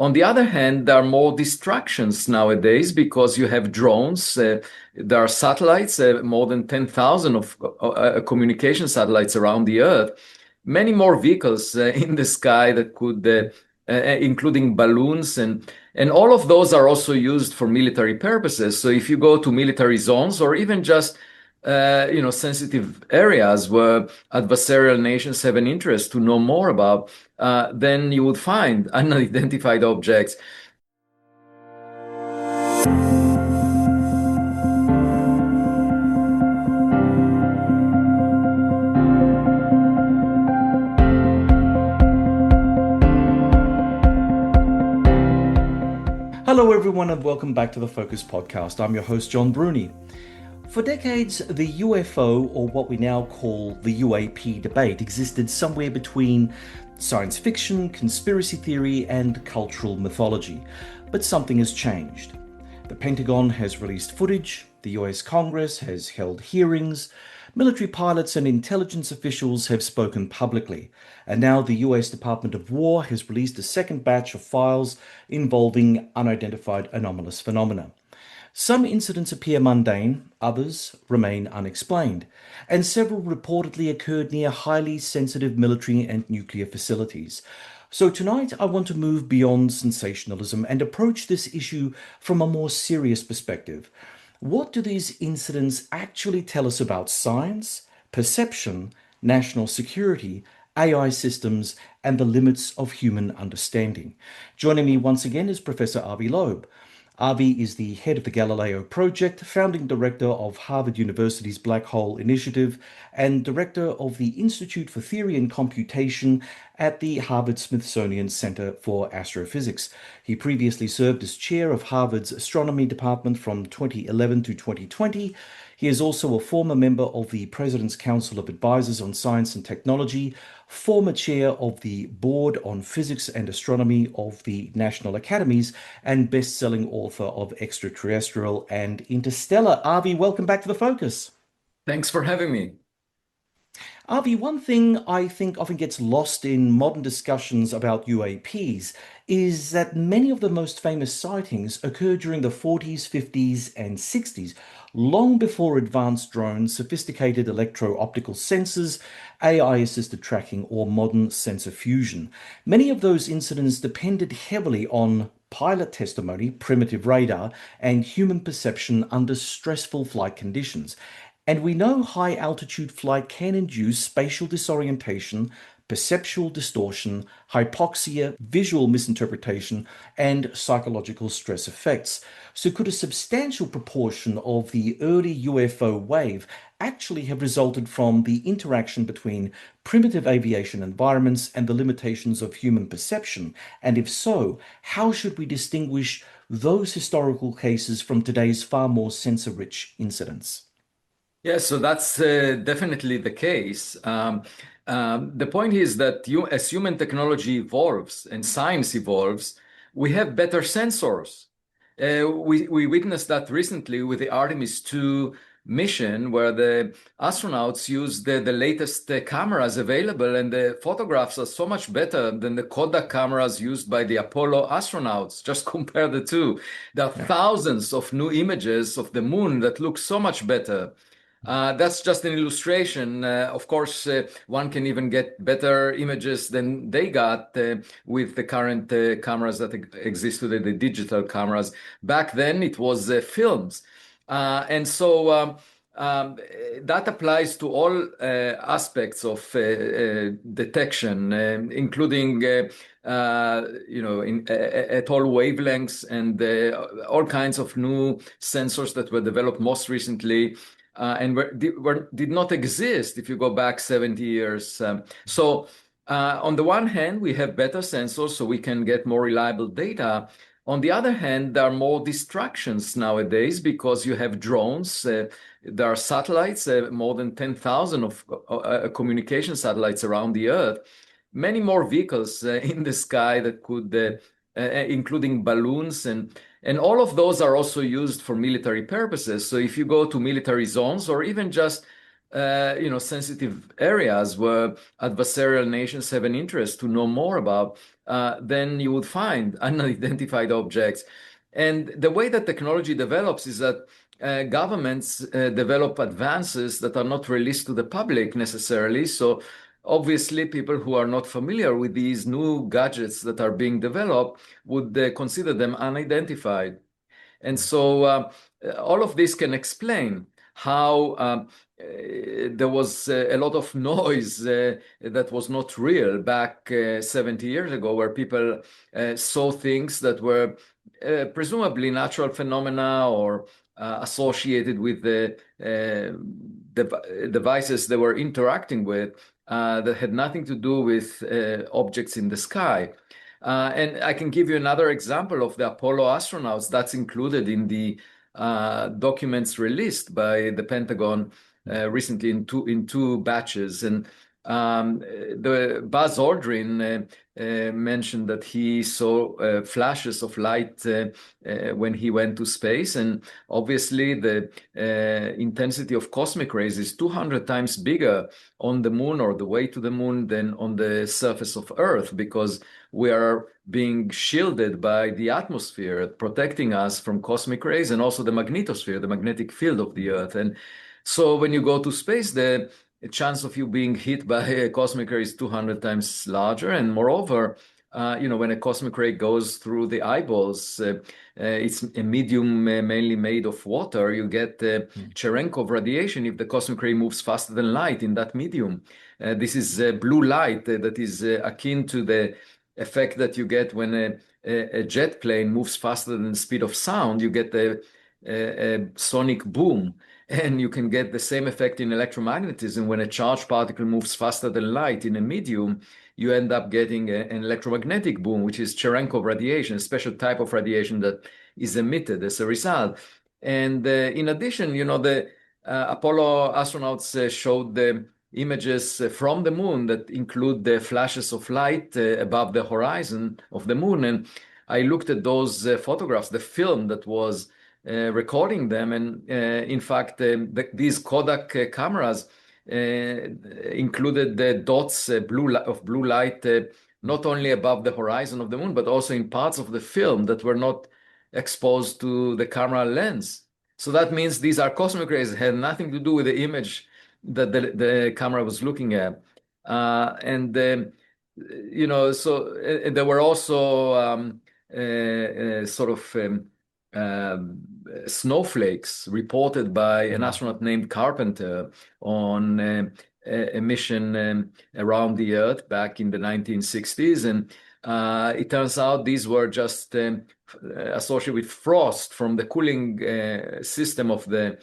On the other hand, there are more distractions nowadays because you have drones. There are satellites, more than 10,000 of communication satellites around the Earth. Many more vehicles in the sky that could, including balloons, and all of those are also used for military purposes. So if you go to military zones or even just sensitive areas where adversarial nations have an interest to know more about, then you would find unidentified objects. Hello everyone and welcome back to the Focus Podcast. I'm your host John Bruni. For decades, the UFO, or what we now call the UAP debate, existed somewhere between science fiction, conspiracy theory and cultural mythology. But something has changed. The Pentagon has released footage, the US Congress has held hearings, military pilots and intelligence officials have spoken publicly, and now the US Department of War has released a second batch of files involving unidentified anomalous phenomena. Some incidents appear mundane, others remain unexplained, and several reportedly occurred near highly sensitive military and nuclear facilities. So tonight I want to move beyond sensationalism and approach this issue from a more serious perspective. What do these incidents actually tell us about science, perception, national security, AI systems, and the limits of human understanding? Joining me once again is Professor Avi Loeb. Avi is the head of the Galileo Project, founding director of Harvard University's Black Hole Initiative, and director of the Institute for Theory and Computation at the Harvard-Smithsonian Center for Astrophysics. He previously served as chair of Harvard's Astronomy Department from 2011 to 2020. He is also a former member of the President's Council of Advisors on Science and Technology, former chair of the Board on Physics and Astronomy of the National Academies, and best-selling author of Extraterrestrial and Interstellar. Avi, welcome back to The Focus. Thanks for having me. Avi, one thing I think often gets lost in modern discussions about UAPs is that many of the most famous sightings occurred during the 40s, 50s, and 60s, long before advanced drones, sophisticated electro-optical sensors, AI-assisted tracking, or modern sensor fusion. Many of those incidents depended heavily on pilot testimony, primitive radar, and human perception under stressful flight conditions. And we know high-altitude flight can induce spatial disorientation, perceptual distortion, hypoxia, visual misinterpretation, and psychological stress effects. So could a substantial proportion of the early UFO wave actually have resulted from the interaction between primitive aviation environments and the limitations of human perception? And if so, how should we distinguish those historical cases from today's far more sensor-rich incidents? Yeah, so that's definitely the case. The point is that as human technology evolves and science evolves, we have better sensors. We witnessed that recently with the Artemis 2 mission, where the astronauts used the latest cameras available, and the photographs are so much better than the Kodak cameras used by the Apollo astronauts. Just compare the two. There are thousands of new images of the moon that look so much better. That's just an illustration. Of course, one can even get better images than they got with the current cameras that exist today, the digital cameras. Back then, it was films. And so that applies to all aspects of detection, including, at all wavelengths and all kinds of new sensors that were developed most recently. And did not exist if you go back 70 years. So on the one hand, we have better sensors so we can get more reliable data. On the other hand, there are more distractions nowadays because you have drones. There are satellites, more than 10,000 of communication satellites around the Earth. Many more vehicles in the sky that could, including balloons, and all of those are also used for military purposes. So if you go to military zones or even just sensitive areas where adversarial nations have an interest to know more about, then you would find unidentified objects. And the way that technology develops is that governments develop advances that are not released to the public necessarily. So obviously, people who are not familiar with these new gadgets that are being developed would consider them unidentified. And so all of this can explain how there was a lot of noise that was not real back 70 years ago, where people saw things that were presumably natural phenomena or associated with the devices they were interacting with that had nothing to do with objects in the sky. And I can give you another example of the Apollo astronauts that's included in the documents released by the Pentagon recently in two batches. And the Buzz Aldrin mentioned that he saw flashes of light when he went to space, and obviously the intensity of cosmic rays is 200 times bigger on the moon or the way to the moon than on the surface of Earth, because we are being shielded by the atmosphere, protecting us from cosmic rays, and also the magnetosphere, the magnetic field of the Earth. And so when you go to space, the chance of you being hit by a cosmic ray is 200 times larger. And moreover, when a cosmic ray goes through the eyeballs, it's a medium mainly made of water. You get Cherenkov radiation if the cosmic ray moves faster than light in that medium. This is blue light that is akin to the effect that you get when a jet plane moves faster than the speed of sound. You get a sonic boom. And you can get the same effect in electromagnetism. When a charged particle moves faster than light in a medium, you end up getting an electromagnetic boom, which is Cherenkov radiation, a special type of radiation that is emitted as a result. And in addition, the Apollo astronauts showed the images from the moon that include the flashes of light above the horizon of the moon. And I looked at those photographs, the film that was recording them. And in fact, these Kodak cameras included the dots of blue light not only above the horizon of the moon, but also in parts of the film that were not exposed to the camera lens. So that means these are cosmic rays that had nothing to do with the image that the camera was looking at. So there were also sort of snowflakes reported by an astronaut named Carpenter on a mission around the Earth back in the 1960s. And it turns out these were just associated with frost from the cooling system of the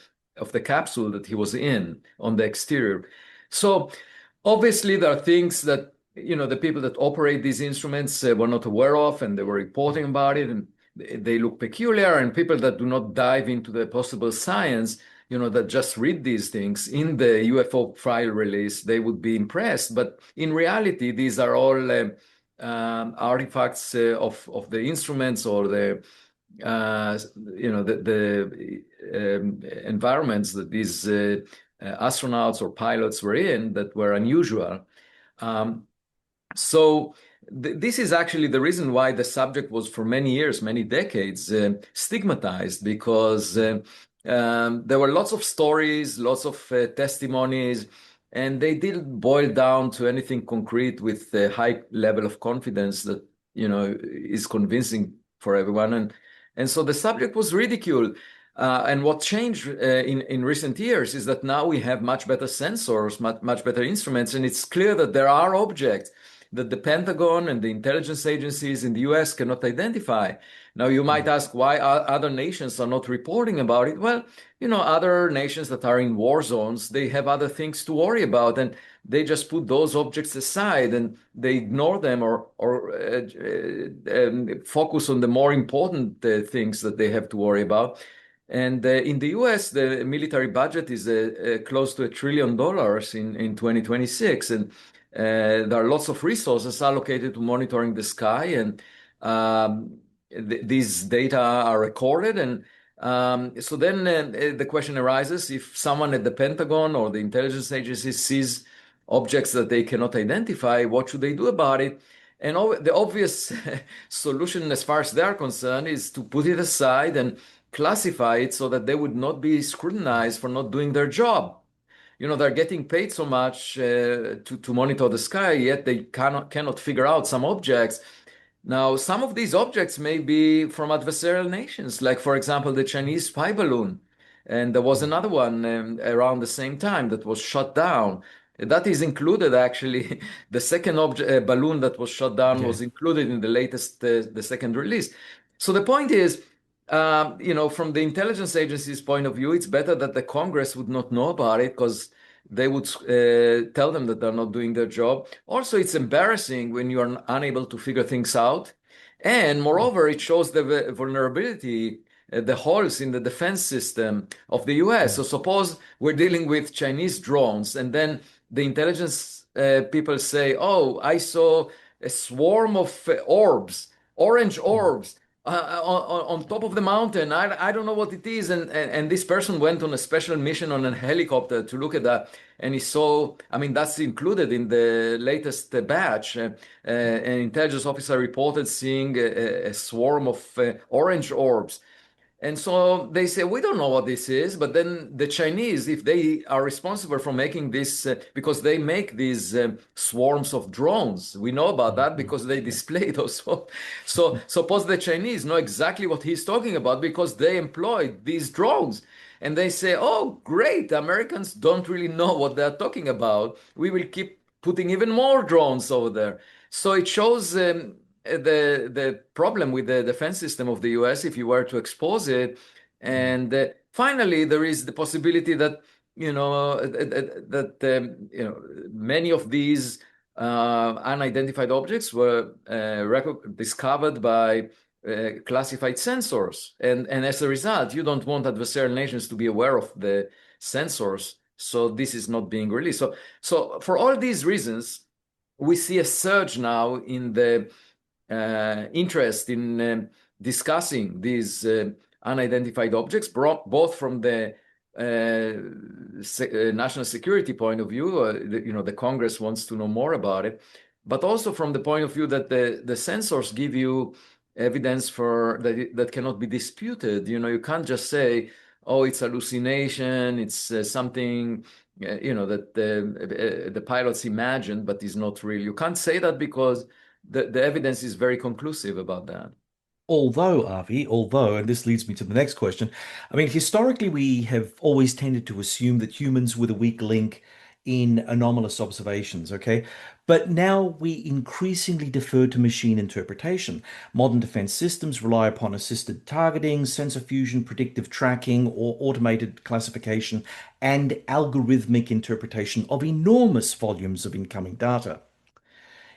capsule that he was in on the exterior. So obviously there are things that the people that operate these instruments were not aware of, and they were reporting about it, and they look peculiar. And people that do not dive into the possible science, that just read these things in the UFO file release, they would be impressed. But in reality, these are all artifacts of the instruments or the environments that these astronauts or pilots were in that were unusual. So this is actually the reason why the subject was for many years, many decades, stigmatized, because there were lots of stories, lots of testimonies, and they didn't boil down to anything concrete with a high level of confidence that is convincing for everyone. And so the subject was ridiculed. And what changed in recent years is that now we have much better sensors, much better instruments, and it's clear that there are objects that the Pentagon and the intelligence agencies in the US cannot identify. Now, you might ask why other nations are not reporting about it. Well, other nations that are in war zones, they have other things to worry about, and they just put those objects aside and they ignore them or focus on the more important things that they have to worry about. And in the US, the military budget is close to $1 trillion in 2026. And there are lots of resources allocated to monitoring the sky, and these data are recorded. And So then the question arises, if someone at the Pentagon or the intelligence agency sees objects that they cannot identify, what should they do about it? And the obvious solution, as far as they are concerned, is to put it aside and classify it so that they would not be scrutinized for not doing their job. They're getting paid so much to monitor the sky, yet they cannot figure out some objects. Now, some of these objects may be from adversarial nations, like, for example, the Chinese spy balloon. And there was another one around the same time that was shot down. That is included, actually. The second balloon that was shot down Okay. was included in the latest, the second release. So the point is, from the intelligence agency's point of view, it's better that the Congress would not know about it because they would tell them that they're not doing their job. Also, it's embarrassing when you are unable to figure things out. And moreover, it shows the vulnerability, the holes in the defense system of the US. So suppose we're dealing with Chinese drones, and then the intelligence people say, oh, I saw a swarm of orbs, orange orbs on top of the mountain. I don't know what it is. And this person went on a special mission on a helicopter to look at that. And he saw, I mean, that's included in the latest batch. An intelligence officer reported seeing a swarm of orange orbs. And so they say, we don't know what this is. But then the Chinese, if they are responsible for making this, because they make these swarms of drones, we know about that because they display those. So suppose the Chinese know exactly what he's talking about because they employed these drones. And they say, oh, great, the Americans don't really know what they're talking about. We will keep putting even more drones over there. So it shows the problem with the defense system of the US if you were to expose it. And finally, there is the possibility that many of these unidentified objects were discovered by classified sensors, and as a result, you don't want adversarial nations to be aware of the sensors, so this is not being released. So for all these reasons, we see a surge now in the interest in discussing these unidentified objects, both from the national security point of view. The Congress wants to know more about it, but also from the point of view that the sensors give you evidence for that cannot be disputed. You can't just say, "Oh, it's hallucination. It's something." That the pilots imagined, but is not real. You can't say that because the evidence is very conclusive about that. Although, Avi, and this leads me to the next question, I mean, historically, we have always tended to assume that humans were the weak link in anomalous observations, okay? But now we increasingly defer to machine interpretation. Modern defense systems rely upon assisted targeting, sensor fusion, predictive tracking, or automated classification and algorithmic interpretation of enormous volumes of incoming data.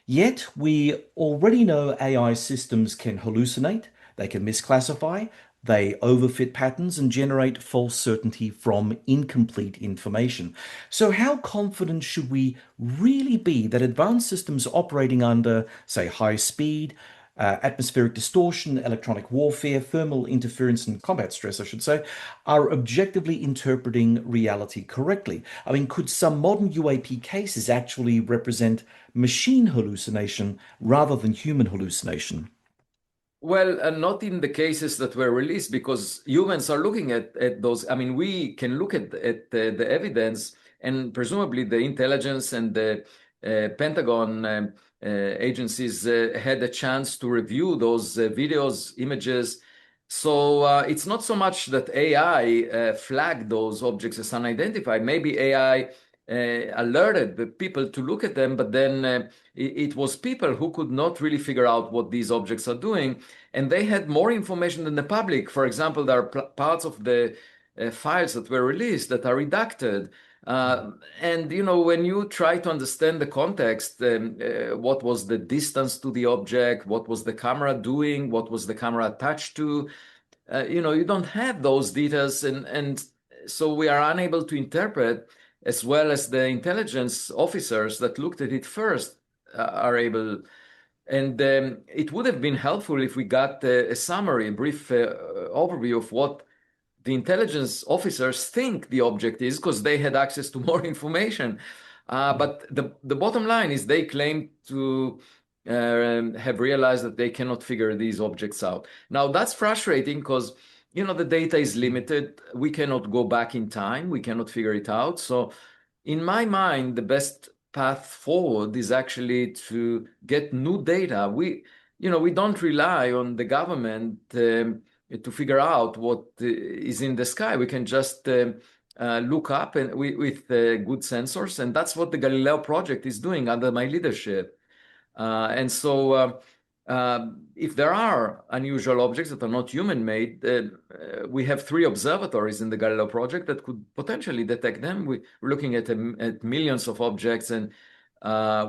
Yet, we already know AI systems can hallucinate, they can misclassify, they overfit patterns and generate false certainty from incomplete information. So, how confident should we really be that advanced systems operating under, say, high speed, atmospheric distortion, electronic warfare, thermal interference, and combat stress, I should say, are objectively interpreting reality correctly? I mean, could some modern UAP cases actually represent machine hallucination rather than human hallucination? Well, not in the cases that were released because humans are looking at those. I mean, we can look at the evidence, and presumably the intelligence and the Pentagon agencies had a chance to review those videos, images. So it's not so much that AI flagged those objects as unidentified. Maybe AI alerted the people to look at them, but then it was people who could not really figure out what these objects are doing, and they had more information than the public. For example, there are parts of the files that were released that are redacted. And when you try to understand the context, what was the distance to the object, what was the camera doing, what was the camera attached to, you don't have those details, and so we are unable to interpret as well as the intelligence officers that looked at it first are able. And it would have been helpful if we got a summary, a brief overview of what the intelligence officers think the object is because they had access to more information. But the bottom line is they claim to have realized that they cannot figure these objects out. Now, that's frustrating because, the data is limited. We cannot go back in time. We cannot figure it out. So, in my mind, the best path forward is actually to get new data. We don't rely on the government to figure out what is in the sky. We can just look up and with good sensors, and that's what the Galileo Project is doing under my leadership. And so, if there are unusual objects that are not human-made, we have 3 observatories in the Galileo Project that could potentially detect them. We're looking at millions of objects, and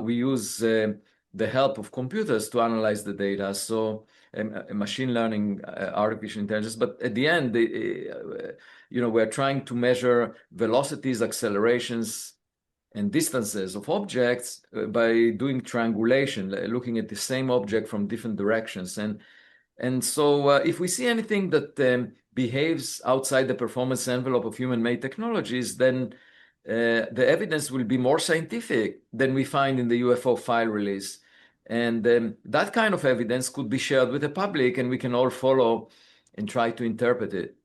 we use the help of computers to analyze the data. So, machine learning, artificial intelligence. But at the end, we're trying to measure velocities, accelerations, and distances of objects by doing triangulation, looking at the same object from different directions. And so if we see anything that behaves outside the performance envelope of human-made technologies, then the evidence will be more scientific than we find in the UFO file release. And that kind of evidence could be shared with the public, and we can all follow and try to interpret it.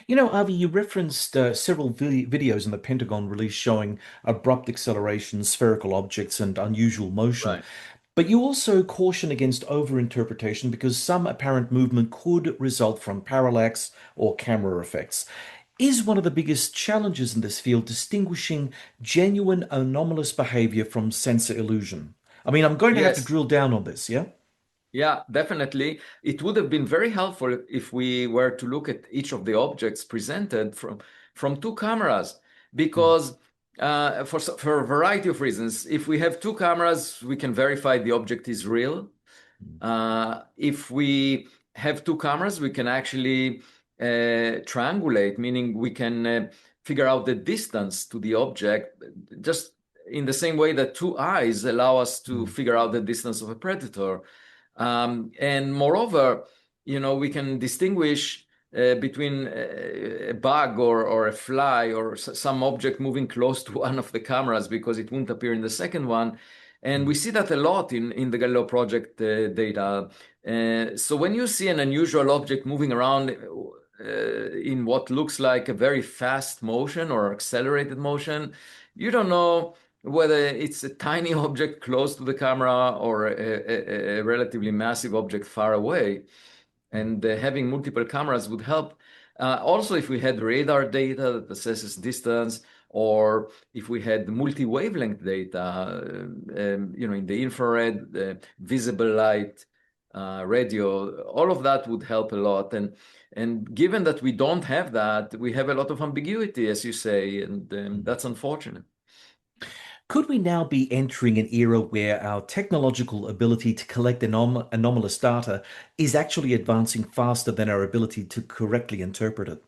Avi, you referenced several videos in the Pentagon release showing abrupt acceleration, spherical objects, and unusual motion. Right. But you also caution against overinterpretation because some apparent movement could result from parallax or camera effects. Is one of the biggest challenges in this field distinguishing genuine anomalous behavior from sensor illusion? I mean, I'm going to have to Yes. drill down on this, yeah? Yeah, definitely. It would have been very helpful if we were to look at each of the objects presented from 2 cameras, Mm, because for a variety of reasons, if we have 2 cameras, we can verify the object is real. mm, If we have 2 cameras, we can actually triangulate, meaning we can figure out the distance to the object, just in the same way that 2 eyes allow us to mm, figure out the distance of a predator. And moreover, we can distinguish between a bug or a fly or some object moving close to one of the cameras because it won't appear in the second one. And we mm, see that a lot in the Galileo Project data. So when you see an unusual object moving around in what looks like a very fast motion or accelerated motion, you don't know whether it's a tiny object close to the camera or a relatively massive object far away. And having multiple cameras would help. Also, if we had radar data that assesses distance, or if we had multi-wavelength data, in the infrared, visible light, radio, all of that would help a lot. And given that we don't have that, we have a lot of ambiguity, as you say, and mm. that's unfortunate. Could we now be entering an era where our technological ability to collect anomalous data is actually advancing faster than our ability to correctly interpret it?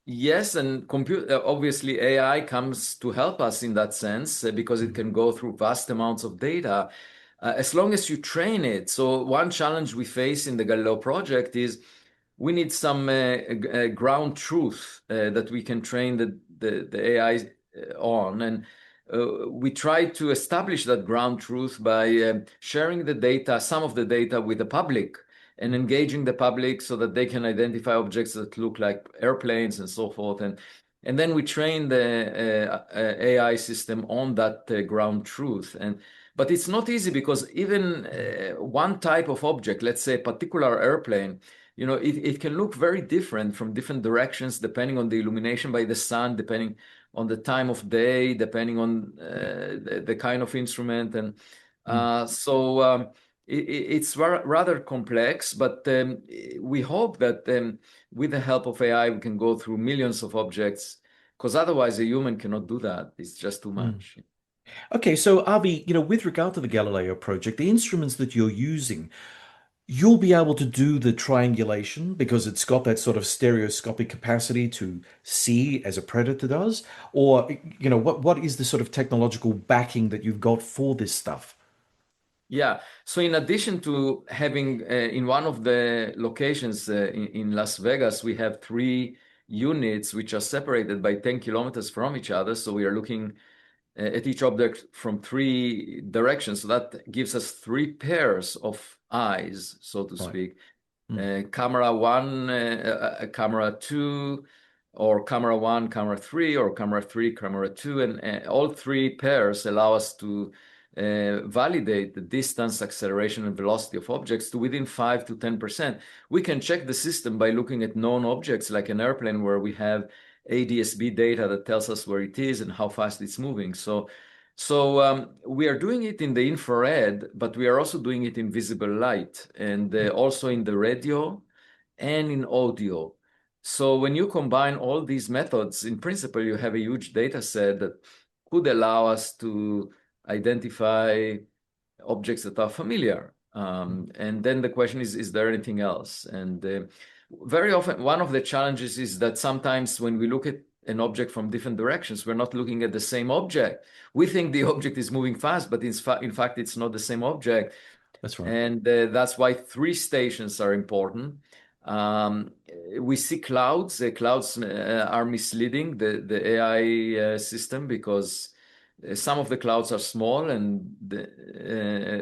Yes, and obviously AI comes to help us in that sense because it Mm, can go through vast amounts of data as long as you train it. So one challenge we face in the Galileo project is we need some ground truth that we can train the AI on, and we try to establish that ground truth by sharing the data, some of the data with the public and engaging the public so that they can identify objects that look like airplanes and so forth. And then we train the AI system on that ground truth. But it's not easy because even one type of object, let's say a particular airplane, it can look very different from different directions depending on the illumination by the sun, depending on the time of day, depending on the kind of instrument. And mm. so it's rather complex, but we hope that with the help of AI, we can go through millions of objects, because otherwise a human cannot do that. It's just too Mm. much. Okay, so Avi, with regard to the Galileo project, the instruments that you're using, you'll be able to do the triangulation because it's got that sort of stereoscopic capacity to see as a predator does? Or, what is the sort of technological backing that you've got for this stuff? Yeah. So in addition to having in one of the locations in Las Vegas, we have three units which are separated by 10 kilometers from each other. So we are looking at each object from three directions. So that gives us three pairs of eyes, so to Right. speak. Mm. Camera one, camera two, or camera one, camera three, or camera three, camera two, and all three pairs allow us to validate the distance, acceleration, and velocity of objects to within 5 to 10%. We can check the system by looking at known objects like an airplane where we have ADS-B data that tells us where it is and how fast it's moving. So we are doing it in the infrared, but we are also doing it in visible light and also in the radio and in audio. So when you combine all these methods, in principle, you have a huge data set that could allow us to identify objects that are familiar. And then the question is there anything else? And very often, one of the challenges is that sometimes when we look at an object from different directions, we're not looking at the same object. We think the object is moving fast, but in fact, it's not the same object. That's right. And that's why three stations are important. Um, we see clouds. Clouds are misleading the AI system because some of the clouds are small and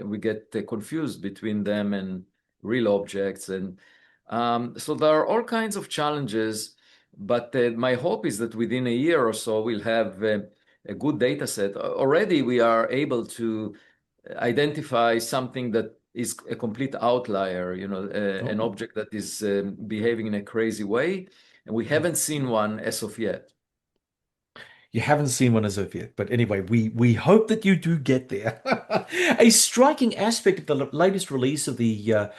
we get confused between them and real objects. And so there are all kinds of challenges, but my hope is that within a year or so, we'll have a good data set. Already we are able to identify something that is a complete outlier, an Oh. object that is behaving in a crazy way. And we Mm. haven't seen one as of yet. You haven't seen one as of yet, but anyway, we hope that you do get there. A striking aspect of the latest release of the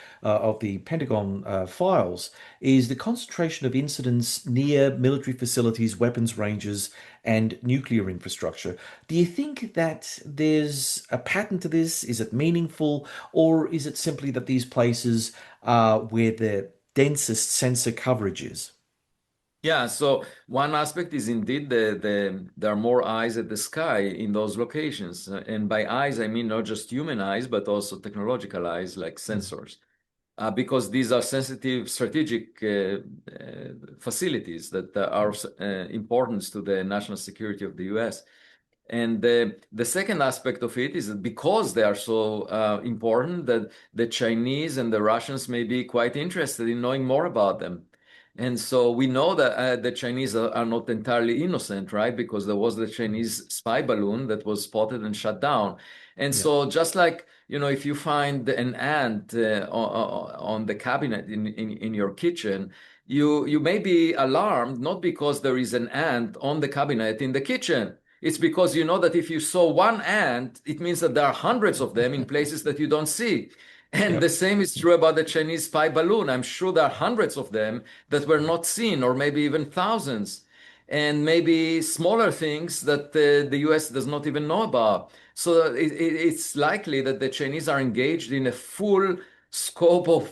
Pentagon files is the concentration of incidents near military facilities, weapons ranges, and nuclear infrastructure. Do you think that there's a pattern to this? Is it meaningful, or is it simply that these places are where the densest sensor coverage is? Yeah, so one aspect is indeed there are more eyes at the sky in those locations. And by eyes, I mean not just human eyes, but also technological eyes like Mm. sensors. Because these are sensitive strategic facilities that are important to the national security of the US. And the second aspect of it is that because they are so important, that the Chinese and the Russians may be quite interested in knowing more about them. And so we know that the Chinese are not entirely innocent, right? Because there was the Mm. Chinese spy balloon that was spotted and shut down. And Yeah. so just like, if you find an ant on the cabinet in your kitchen, you may be alarmed, not because there is an ant on the cabinet in the kitchen. It's because you know that if you saw one ant, it means that there are hundreds of them in places that you don't see. And the Yep. same is true about the Chinese spy balloon. I'm sure there are hundreds of them that were not seen, or maybe even thousands, and maybe smaller things that the US does not even know about. So it's likely that the Chinese are engaged in a full scope of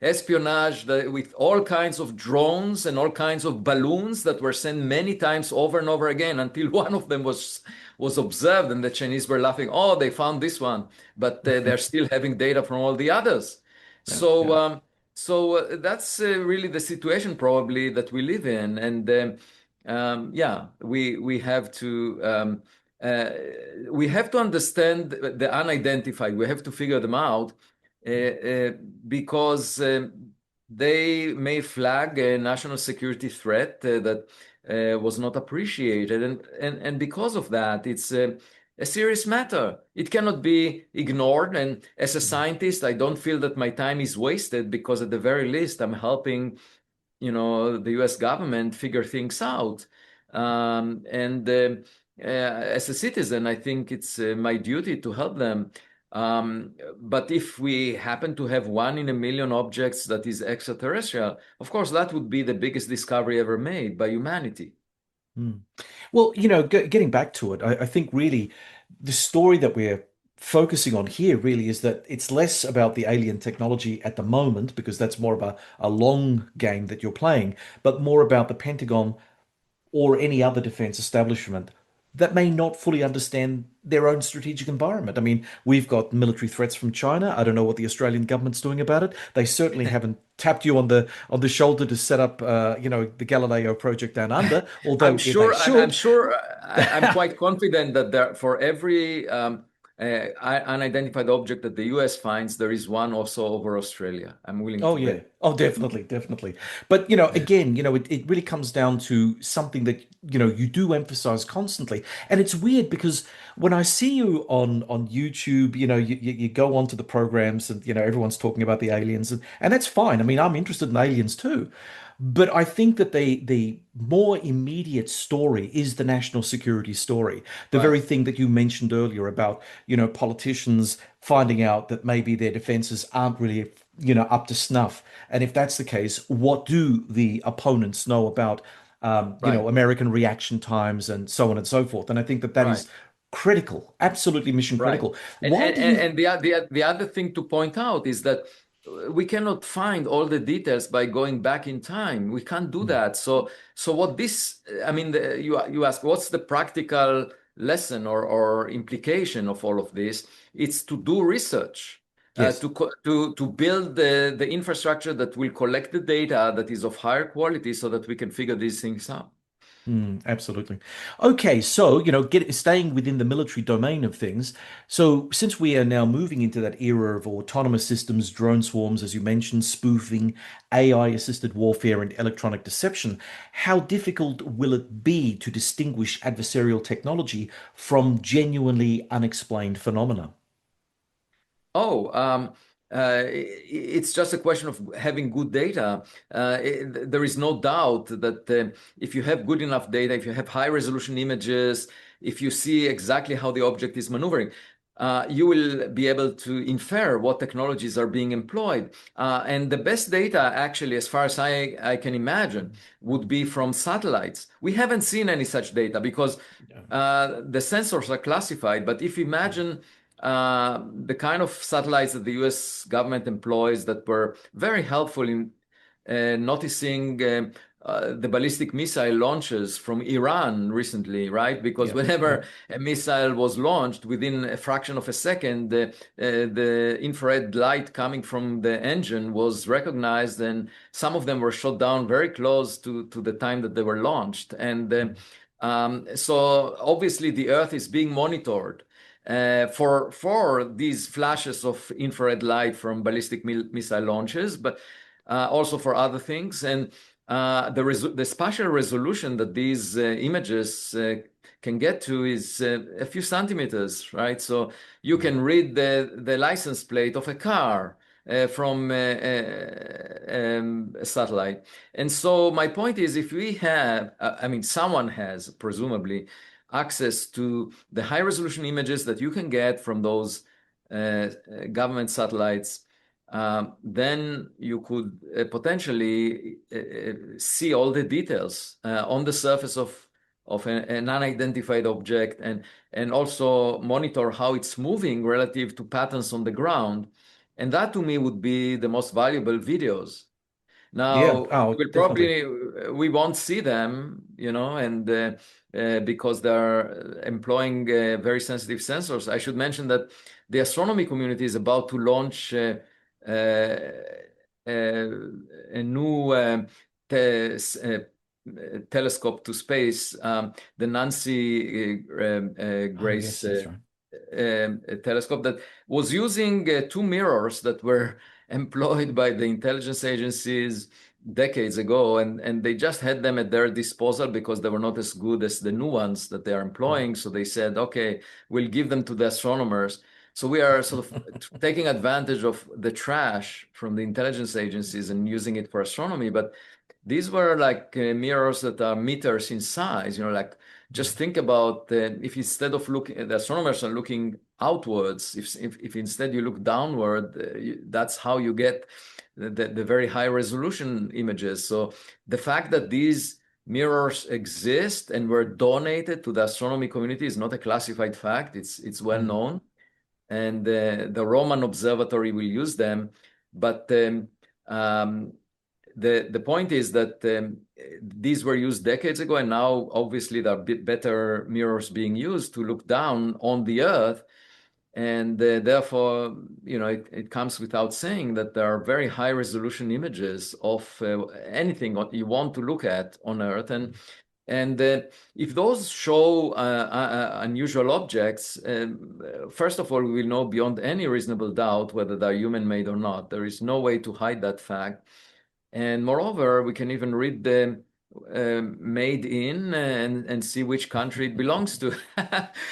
espionage with all kinds of drones and all kinds of balloons that were sent many times over and over again until one of them was observed and the Chinese were laughing, oh, they found this one, but they're still having data from all the others. Yeah. So Yeah. that's really the situation probably that we live in, and yeah, uh, we have to understand the unidentified. We have to figure them out because they may flag a national security threat that was not appreciated, and because of that, it's a serious matter. It cannot be ignored. And as a Mm. scientist, I don't feel that my time is wasted because at the very least, I'm helping, the US government figure things out. And as a citizen, I think it's my duty to help them. But if we happen to have one in a million objects that is extraterrestrial, of course, that would be the biggest discovery ever made by humanity. Mm. Well, getting back to it, I think really the story that we're focusing on here really is that it's less about the alien technology at the moment, because that's more of a long game that you're playing, but more about the Pentagon or any other defense establishment that may not fully understand their own strategic environment. I mean, we've got military threats from China. I don't know what the Australian government's doing about it. They certainly haven't tapped you on the shoulder to set up, the Galileo project down under, although they I'm should. sure, I'm quite confident that there, for every unidentified object that the US finds, there is one also over Australia. I'm willing Oh to yeah. bet. Oh, definitely, definitely. But again, it really comes down to something that, you do emphasize constantly. And it's weird because when I see you on YouTube, you go onto the programs and everyone's talking about the aliens and that's fine. I mean, I'm interested in aliens too. But I think that the more immediate story is the national security story. The Right. very thing that you mentioned earlier about, politicians finding out that maybe their defenses aren't really, up to snuff. And if that's the case, what do the opponents know about, Right. American reaction times and so on and so forth? And I think that that Right. is critical, absolutely mission Right. critical. Why do you? And the other thing to point out is that we cannot find all the details by going back in time. We can't do Hmm, that. So what this, I mean, you ask, what's the practical lesson or implication of all of this? It's to do research, yes. to build the infrastructure that will collect the data that is of higher quality so that we can figure these things out. Absolutely. Okay, so staying within the military domain of things. So since we are now moving into that era of autonomous systems, drone swarms, as you mentioned, spoofing, AI-assisted warfare, and electronic deception, how difficult will it be to distinguish adversarial technology from genuinely unexplained phenomena? Oh, it's just a question of having good data. There is no doubt that if you have good enough data, if you have high resolution images, if you see exactly how the object is maneuvering, you will be able to infer what technologies are being employed. And the best data, actually, as far as I can imagine, would be from satellites. We haven't seen any such data because Yeah. the sensors are classified. But if you imagine the kind of satellites that the US government employs that were very helpful in noticing the ballistic missile launches from Iran recently, right? Because Yeah. Yeah. whenever a missile was launched, within a fraction of a second, the infrared light coming from the engine was recognized, and some of them were shot down very close to the time that they were launched. And so obviously the Earth is being monitored for these flashes of infrared light from ballistic missile launches, but also for other things. And the spatial resolution that these images can get to is a few centimeters, right? So you can read the license plate of a car from a satellite. And so my point is, if we have, I mean, someone has presumably access to the high resolution images that you can get from those government satellites, then you could potentially see all the details on the surface of an unidentified object, and also monitor how it's moving relative to patterns on the ground. And that to me would be the most valuable videos. Yeah. Now, Oh, definitely. we won't see them, and because they're employing very sensitive sensors. I should mention that the astronomy community is about to launch a new telescope to space, the Nancy Oh, Grace yes, that's right. telescope that was using two mirrors that were employed by the intelligence agencies decades ago, and they just had them at their disposal because they were not as good as the new ones that they are employing. So they said, okay, we'll give them to the astronomers. So we are sort of taking advantage of the trash from the intelligence agencies and using it for astronomy. But these were like mirrors that are meters in size, like just think about if instead of looking, the astronomers are looking outwards, if instead you look downward, that's how you get the very high resolution images. So the fact that these mirrors exist and were donated to the astronomy community is not a classified fact. It's well Mm. known, and the Roman Observatory will use them. But the point is that these were used decades ago, and now obviously there are better mirrors being used to look down on the Earth. And therefore, it comes without saying that there are very high resolution images of anything you want to look at on Earth. And if those show unusual objects, first of all, we will know beyond any reasonable doubt whether they're human-made or not. There is no way to hide that fact. And moreover, we can even read the made in and see which country it belongs to.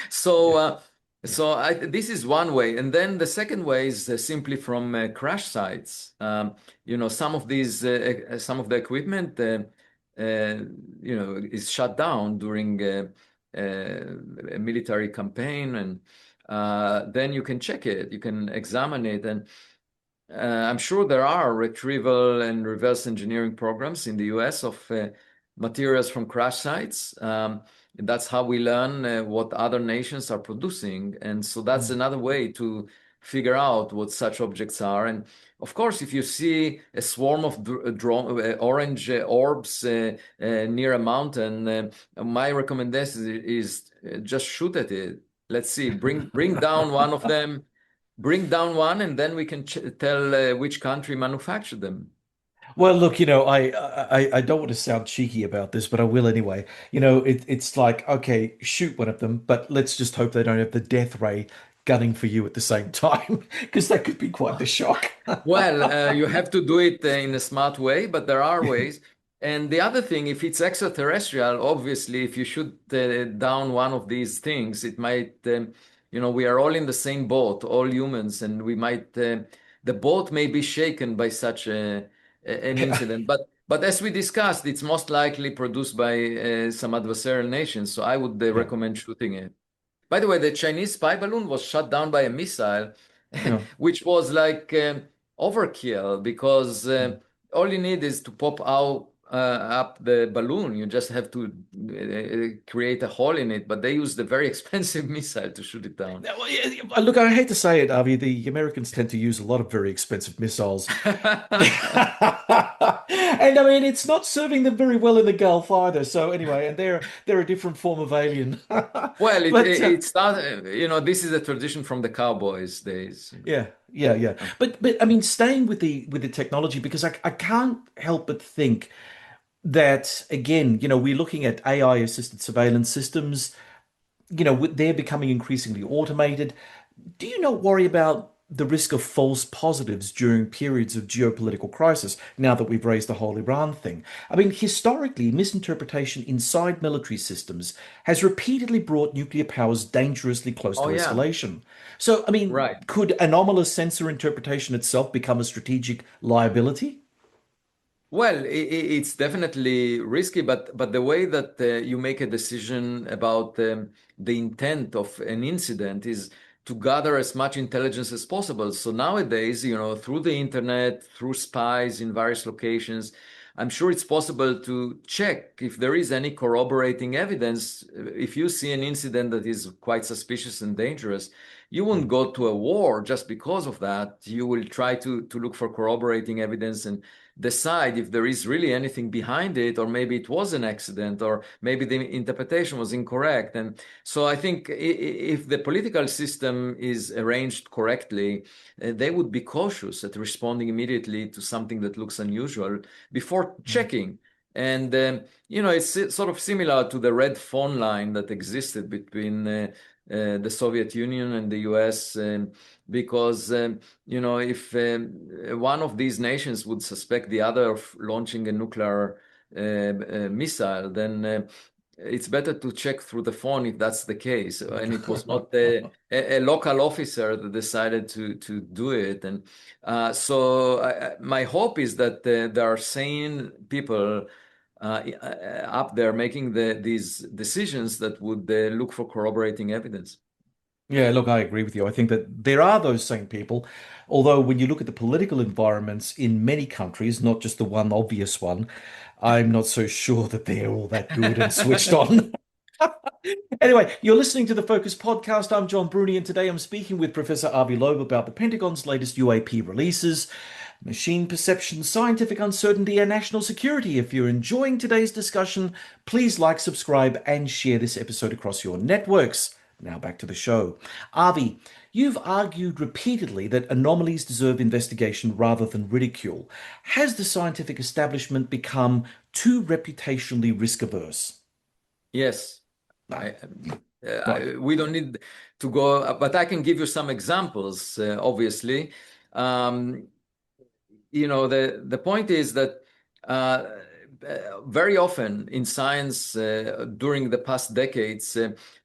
So, this is one way. And then the second way is simply from crash sites. Some of the equipment, is shut down during a military campaign, and then you can check it, you can examine it, and I'm sure there are retrieval and reverse engineering programs in the US of materials from crash sites. That's how we learn what other nations are producing. And so that's another way to figure out what such objects are. And of course, if you see a swarm of orange orbs near a mountain, my recommendation is just shoot at it. Let's see, bring down one of them. Bring down one, and then we can tell which country manufactured them. Well, look, I don't want to sound cheeky about this, but I will anyway. It's like, okay, shoot one of them, but let's just hope they don't have the death ray gunning for you at the same time, because that could be quite the shock. Well, you have to do it in a smart way, but there are ways. And the other thing, if it's extraterrestrial, obviously, if you shoot down one of these things, it might, we are all in the same boat, all humans, and the boat may be shaken by such an incident. But as we discussed, it's most likely produced by some adversarial nations, so I would Yeah, recommend shooting it. By the way, the Chinese spy balloon was shot down by a missile, yeah. which was like overkill because all you need is to pop out up the balloon. You just have to create a hole in it. But they used a very expensive missile to shoot it down. Well, yeah, look, I hate to say it, Avi, the Americans tend to use a lot of very expensive missiles. And I mean, it's not serving them very well in the Gulf either. So anyway, and they're a different form of alien. Well, But it started, this is a tradition from the cowboys days. yeah, yeah, yeah. But I mean, staying with the technology, because I can't help but think that again, we're looking at AI assisted surveillance systems. They're becoming increasingly automated. Do you not worry about the risk of false positives during periods of geopolitical crisis now that we've raised the whole Iran thing? I mean, historically, misinterpretation inside military systems has repeatedly brought nuclear powers dangerously close to Oh, yeah, escalation. So, I mean, right. could anomalous sensor interpretation itself become a strategic liability? Well, it's definitely risky, but the way that you make a decision about the intent of an incident is to gather as much intelligence as possible. So nowadays, through the internet, through spies in various locations, I'm sure it's possible to check if there is any corroborating evidence. If you see an incident that is quite suspicious and dangerous, you won't go to a war just because of that. You will try to look for corroborating evidence and decide if there is really anything behind it, or maybe it was an accident, or maybe the interpretation was incorrect. And so I think if the political system is arranged correctly, they would be cautious at responding immediately to something that looks unusual before checking. And, it's sort of similar to the red phone line that existed between the Soviet Union and the US, because if one of these nations would suspect the other of launching a nuclear missile, then it's better to check through the phone if that's the case. And it was not a local officer that decided to do it. And my hope is that there are sane people up there making these decisions that would look for corroborating evidence. Yeah, look, I agree with you. I think that there are those same people, although when you look at the political environments in many countries, not just the one obvious one, I'm not so sure that they're all that good and switched on. Anyway, you're listening to the Focus Podcast. I'm John Bruni, and today I'm speaking with Professor Avi Loeb about the Pentagon's latest UAP releases, Machine perception, scientific uncertainty, and national security. If you're enjoying today's discussion, please like, subscribe, and share this episode across your networks. Now back to the show. Avi, you've argued repeatedly that anomalies deserve investigation rather than ridicule. Has the scientific establishment become too reputationally risk averse? Yes. Right. We don't need to go, but I can give you some examples, obviously. Um, the point is that uh, very often in science during the past decades,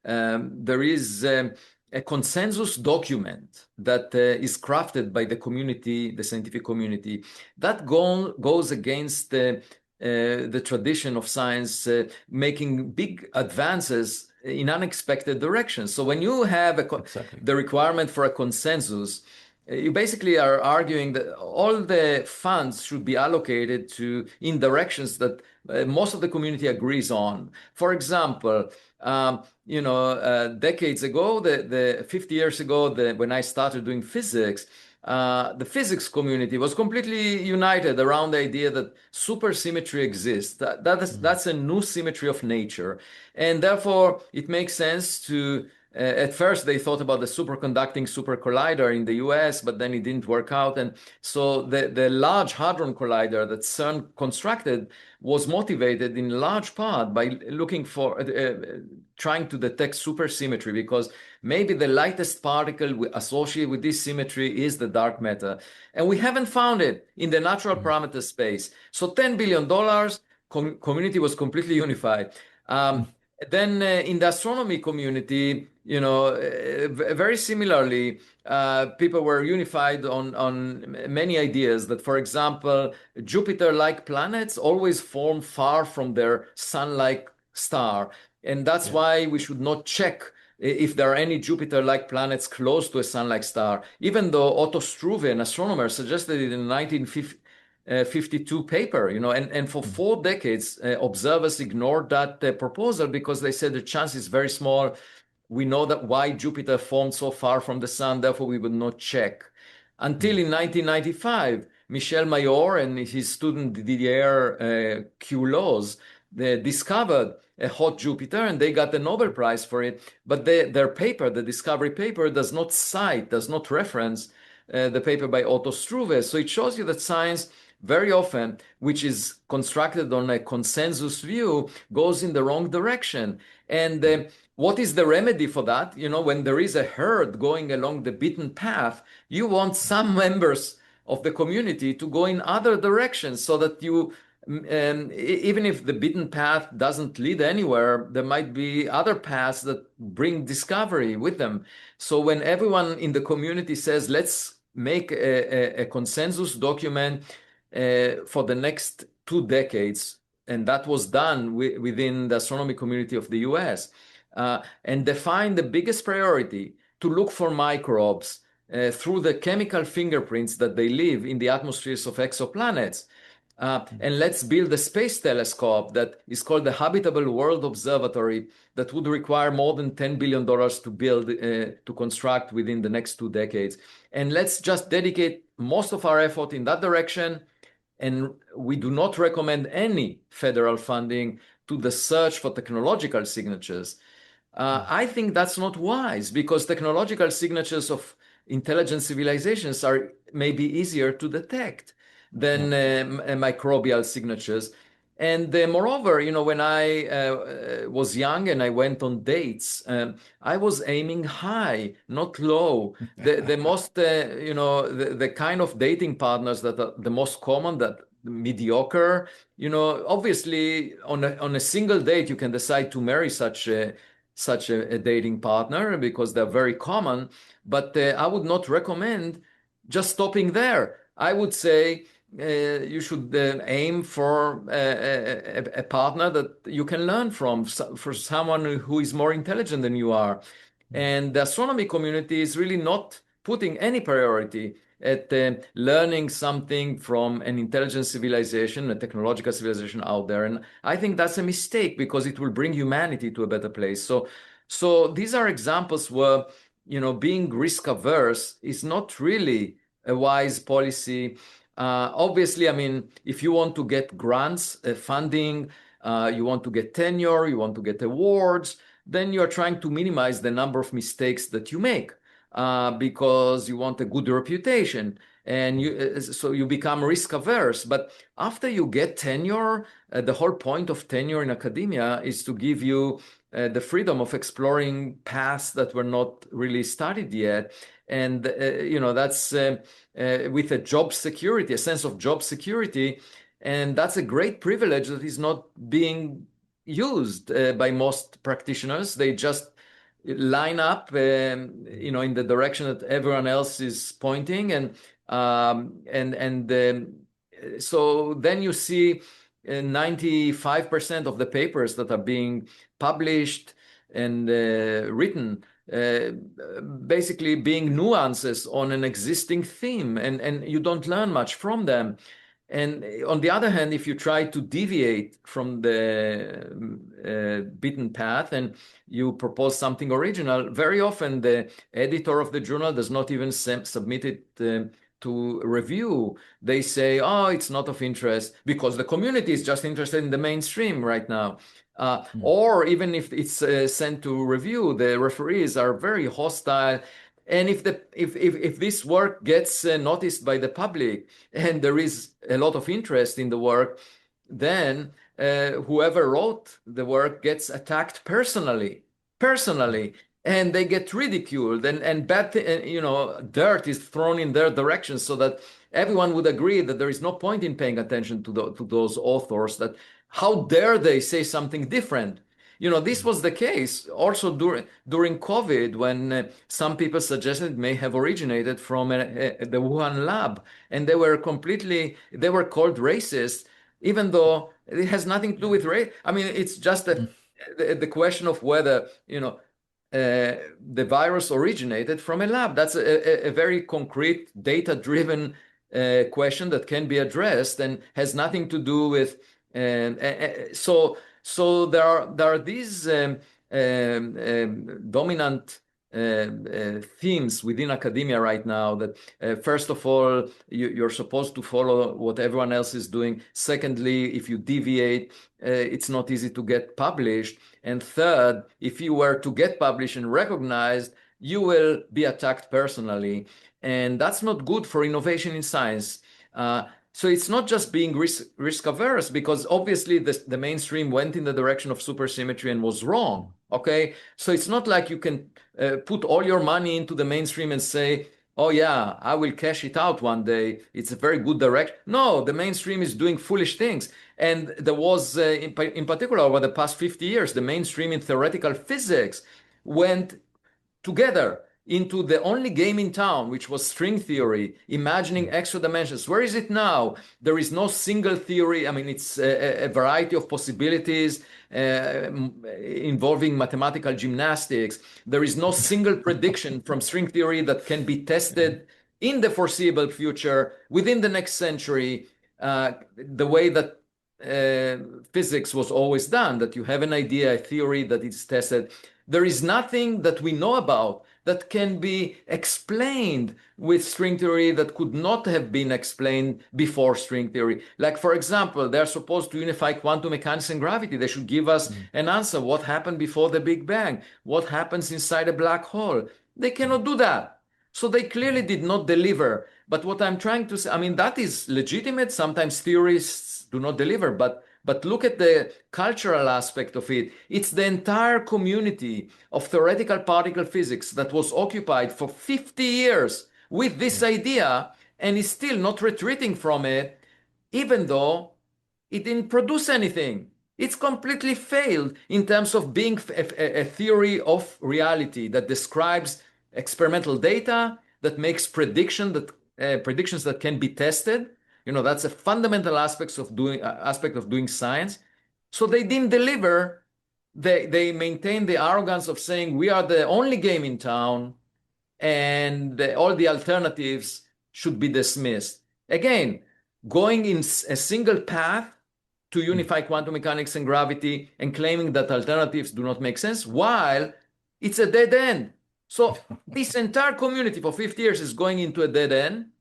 there is a consensus document that is crafted by the community, the scientific community, that goes against the tradition of science, making big advances in unexpected directions. So when you have the requirement for a consensus, you basically are arguing that all the funds should be allocated in directions that most of the community agrees on. For example, decades ago, the 50 years ago, when I started doing physics, the physics community was completely united around the idea that supersymmetry exists. That's a new symmetry of nature, and therefore it makes sense to. At first, they thought about the superconducting super collider in the US, but then it didn't work out. And so the Large Hadron Collider that CERN constructed was motivated in large part by looking for, trying to detect supersymmetry, because maybe the lightest particle associated with this symmetry is the dark matter. And we haven't found it in the natural parameter space. So $10 billion, community was completely unified. Then in the astronomy community, very similarly, people were unified on many ideas that, for example, Jupiter-like planets always form far from their sun-like star. And that's why we should not check if there are any Jupiter-like planets close to a sun-like star, even though Otto Struve, an astronomer, suggested it in 1952 paper, and for 4 decades, observers ignored that proposal because they said the chance is very small. We know that why Jupiter formed so far from the sun, therefore we would not check. Until in 1995, Michel Mayor and his student Didier Queloz discovered a hot Jupiter, and they got the Nobel Prize for it. But their paper, the discovery paper, does not reference the paper by Otto Struve. So it shows you that science very often, which is constructed on a consensus view, goes in the wrong direction. And what is the remedy for that? When there is a herd going along the beaten path, you want some members of the community to go in other directions so that even if the beaten path doesn't lead anywhere, there might be other paths that bring discovery with them. So when everyone in the community says, let's make a consensus document for the next 2 decades, and that was done within the astronomy community of the US, and define the biggest priority to look for microbes through the chemical fingerprints that they leave in the atmospheres of exoplanets. And let's build a space telescope that is called the Habitable World Observatory that would require more than $10 billion to build, to construct within the next 2 decades. And let's just dedicate most of our effort in that direction. And we do not recommend any federal funding to the search for technological signatures. I think that's not wise, because technological signatures of intelligent civilizations are maybe easier to detect than microbial signatures. And moreover, when I was young and I went on dates, I was aiming high, not low. The most, the kind of dating partners that are the most common, that mediocre, obviously on a single date, you can decide to marry such a dating partner because they're very common. But I would not recommend just stopping there. I would say, you should aim for a partner that you can learn from, for someone who is more intelligent than you are. And the astronomy community is really not putting any priority at learning something from an intelligent civilization, a technological civilization out there. And I think that's a mistake, because it will bring humanity to a better place. So these are examples where, being risk averse is not really a wise policy. Obviously, I mean, if you want to get grants, funding, you want to get tenure, you want to get awards, then you're trying to minimize the number of mistakes that you make because you want a good reputation. And so you become risk averse. But after you get tenure, the whole point of tenure in academia is to give you the freedom of exploring paths that were not really studied yet. And, that's with a job security, a sense of job security. And that's a great privilege that is not being used by most practitioners. They just line up, in the direction that everyone else is pointing, so then you see 95% of the papers that are being published and written basically being nuances on an existing theme, and you don't learn much from them. And on the other hand, if you try to deviate from the beaten path and you propose something original, very often the editor of the journal does not even submit it to review. They say, oh, it's not of interest because the community is just interested in the mainstream right now. Or even if it's sent to review, the referees are very hostile. And if this work gets noticed by the public and there is a lot of interest in the work, then whoever wrote the work gets attacked personally, and they get ridiculed, and bad, dirt is thrown in their direction, so that everyone would agree that there is no point in paying attention to those authors. That how dare they say something different? This was the case also during COVID, when some people suggested it may have originated from the Wuhan lab, and they were called racist, even though it has nothing to do with race. I mean, it's just the question of whether the virus originated from a lab. That's a very concrete, data-driven question that can be addressed and has nothing to do with. So there are these dominant themes within academia right now that first of all, you're supposed to follow what everyone else is doing. Secondly, if you deviate, it's not easy to get published. And third, if you were to get published and recognized, you will be attacked personally. And that's not good for innovation in science. So it's not just being risk averse, because obviously the mainstream went in the direction of supersymmetry and was wrong. Okay, so it's not like you can put all your money into the mainstream and say, oh yeah, I will cash it out one day. It's a very good direction. No, the mainstream is doing foolish things. And there was, in particular, over the past 50 years, the mainstream in theoretical physics went together into the only game in town, which was string theory, imagining extra dimensions. Where is it now? There is no single theory. I mean, it's a variety of possibilities involving mathematical gymnastics. There is no single prediction from string theory that can be tested in the foreseeable future, within the next century, the way that physics was always done, that you have an idea, a theory that is tested. There is nothing that we know about that can be explained with string theory that could not have been explained before string theory. Like, for example, they're supposed to unify quantum mechanics and gravity. They should give us an answer. What happened before the Big Bang? What happens inside a black hole? They cannot do that. So they clearly did not deliver. But what I'm trying to say, I mean, that is legitimate. Sometimes theorists do not deliver, but look at the cultural aspect of it. It's the entire community of theoretical particle physics that was occupied for 50 years with this idea and is still not retreating from it, even though it didn't produce anything. It's completely failed in terms of being a theory of reality that describes experimental data, that makes predictions that can be tested. That's a fundamental aspect of doing science. So they didn't deliver. They maintain the arrogance of saying we are the only game in town, and all the alternatives should be dismissed. Again, going in a single path to unify quantum mechanics and gravity and claiming that alternatives do not make sense, while it's a dead end. So this entire community for 50 years is going into a dead end.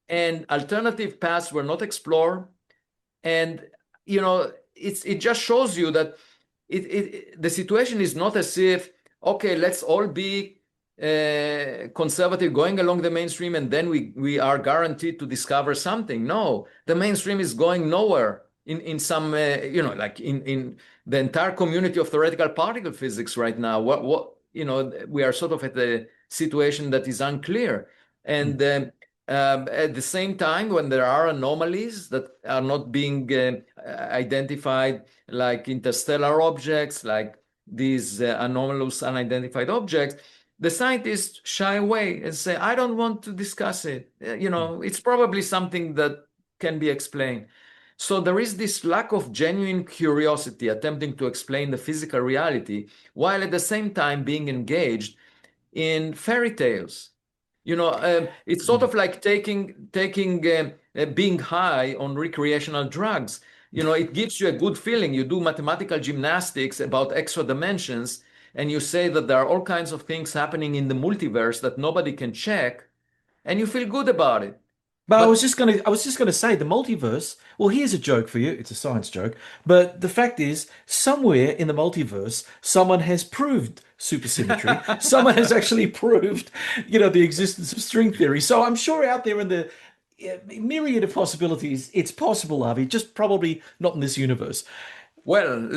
and alternative paths were not explored. And it just shows you that the situation is not as if, okay, let's all be conservative, going along the mainstream, and then we are guaranteed to discover something. No, the mainstream is going nowhere in some like in the entire community of theoretical particle physics right now. We are sort of at a situation that is unclear. And at the same time, when there are anomalies that are not being identified, like interstellar objects, like these anomalous unidentified objects, the scientists shy away and say, I don't want to discuss it. It's probably something that can be explained. So there is this lack of genuine curiosity attempting to explain the physical reality, while at the same time being engaged in fairy tales. It's sort of like taking being high on recreational drugs. It gives you a good feeling. You do mathematical gymnastics about extra dimensions, and you say that there are all kinds of things happening in the multiverse that nobody can check, and you feel good about it. But But I was just gonna say the multiverse. Well, here's a joke for you. It's a science joke, but the fact is, somewhere in the multiverse, someone has proved supersymmetry. Someone has actually proved, the existence of string theory. So I'm sure out there in the myriad of possibilities, it's possible, Avi. Just probably not in this universe. Well,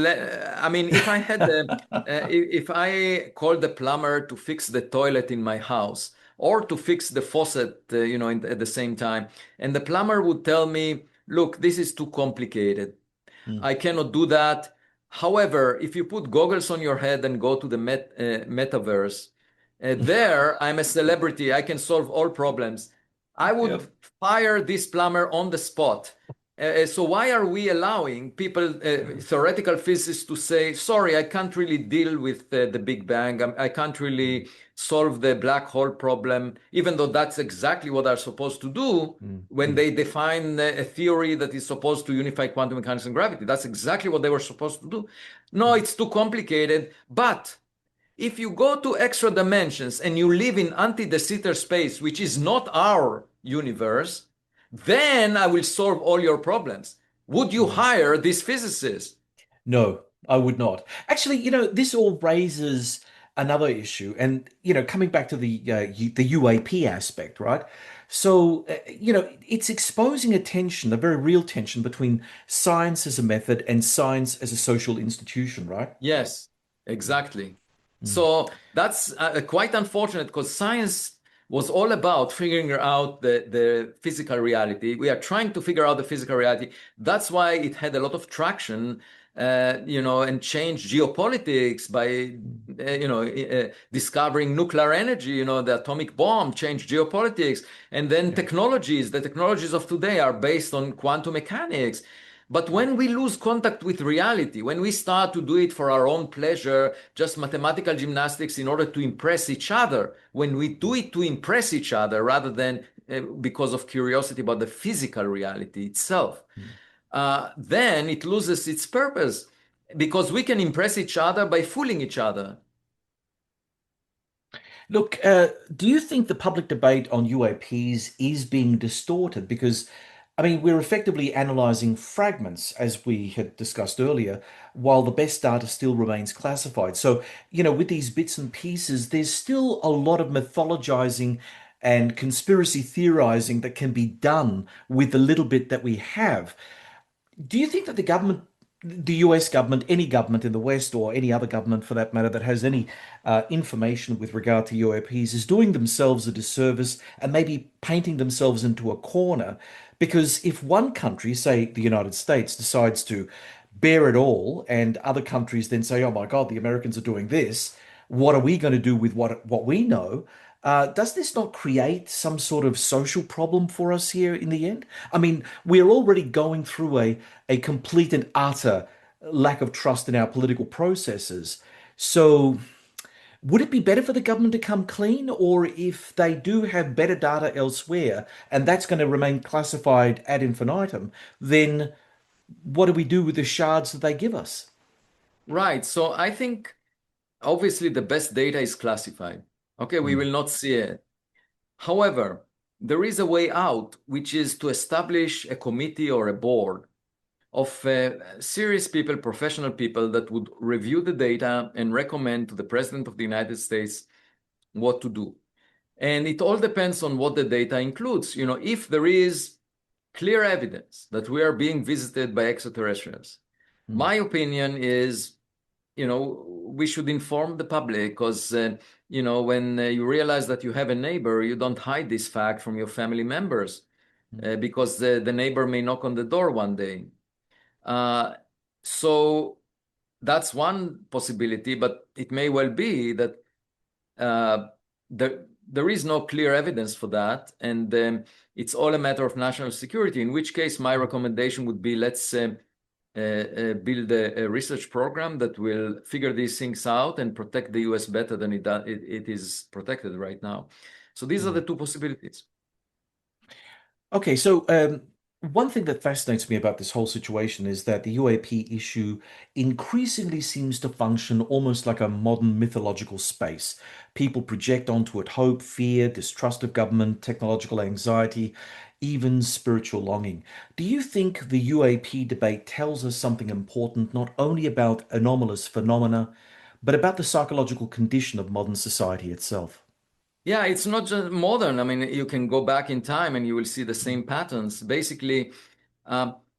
I mean, if I called the plumber to fix the toilet in my house or to fix the faucet, at the same time, and the plumber would tell me, look, this is too complicated. Mm. I cannot do that. However, if you put goggles on your head and go to the metaverse, there I'm a celebrity. I can solve all problems. I Yeah. would fire this plumber on the spot. So why are we allowing people, theoretical physicists, to say, sorry, I can't really deal with the Big Bang. I can't really solve the black hole problem, even though that's exactly what they're supposed to do Mm. when Mm. they define a theory that is supposed to unify quantum mechanics and gravity. That's exactly what they were supposed to do. No, it's too complicated. But if you go to extra dimensions and you live in anti-de Sitter space, which is not our universe, then I will solve all your problems. Would you Mm. hire this physicist? No, I would not. Actually, this all raises another issue, and coming back to the UAP aspect, right? So, it's exposing a tension, a very real tension between science as a method and science as a social institution, right? Yes, exactly. Mm. So that's quite unfortunate because science was all about figuring out the physical reality. We are trying to figure out the physical reality. That's why it had a lot of traction, and changed geopolitics by, discovering nuclear energy. The atomic bomb changed geopolitics. And then Yeah. the technologies of today are based on quantum mechanics. But when we lose contact with reality, when we start to do it for our own pleasure, just mathematical gymnastics in order to impress each other, when we do it to impress each other rather than because of curiosity about the physical reality itself, Mm. then it loses its purpose because we can impress each other by fooling each other. Look, do you think the public debate on UAPs is being distorted? Because, I mean, we're effectively analysing fragments, as we had discussed earlier, while the best data still remains classified. So, with these bits and pieces, there's still a lot of mythologizing and conspiracy theorizing that can be done with the little bit that we have. Do you think that the US government, any government in the West, or any other government for that matter, that has any information with regard to UAPs is doing themselves a disservice and maybe painting themselves into a corner? Because if one country, say the United States, decides to bear it all, and other countries then say, "Oh my God, the Americans are doing this. What are we going to do with what we know?" Does this not create some sort of social problem for us here in the end? I mean, we're already going through a complete and utter lack of trust in our political processes. So, would it be better for the government to come clean, or if they do have better data elsewhere and that's going to remain classified ad infinitum, then what do we do with the shards that they give us? Right. So I think obviously the best data is classified. Okay, we Mm. will not see it. However, there is a way out, which is to establish a committee or a board of serious people, professional people that would review the data and recommend to the President of the United States what to do. And it all depends on what the data includes. If there is clear evidence that we are being visited by extraterrestrials, my opinion is, we should inform the public because, when you realize that you have a neighbor, you don't hide this fact from your family members because the neighbor may knock on the door one day. So that's one possibility, but it may well be that there is no clear evidence for that, and it's all a matter of national security, in which case my recommendation would be let's build a research program that will figure these things out and protect the US better than it is protected right now. So these are the two possibilities. Okay, so one thing that fascinates me about this whole situation is that the UAP issue increasingly seems to function almost like a modern mythological space. People project onto it hope, fear, distrust of government, technological anxiety, even spiritual longing. Do you think the UAP debate tells us something important, not only about anomalous phenomena, but about the psychological condition of modern society itself? Yeah, it's not just modern. I mean, you can go back in time and you will see the same patterns. Basically,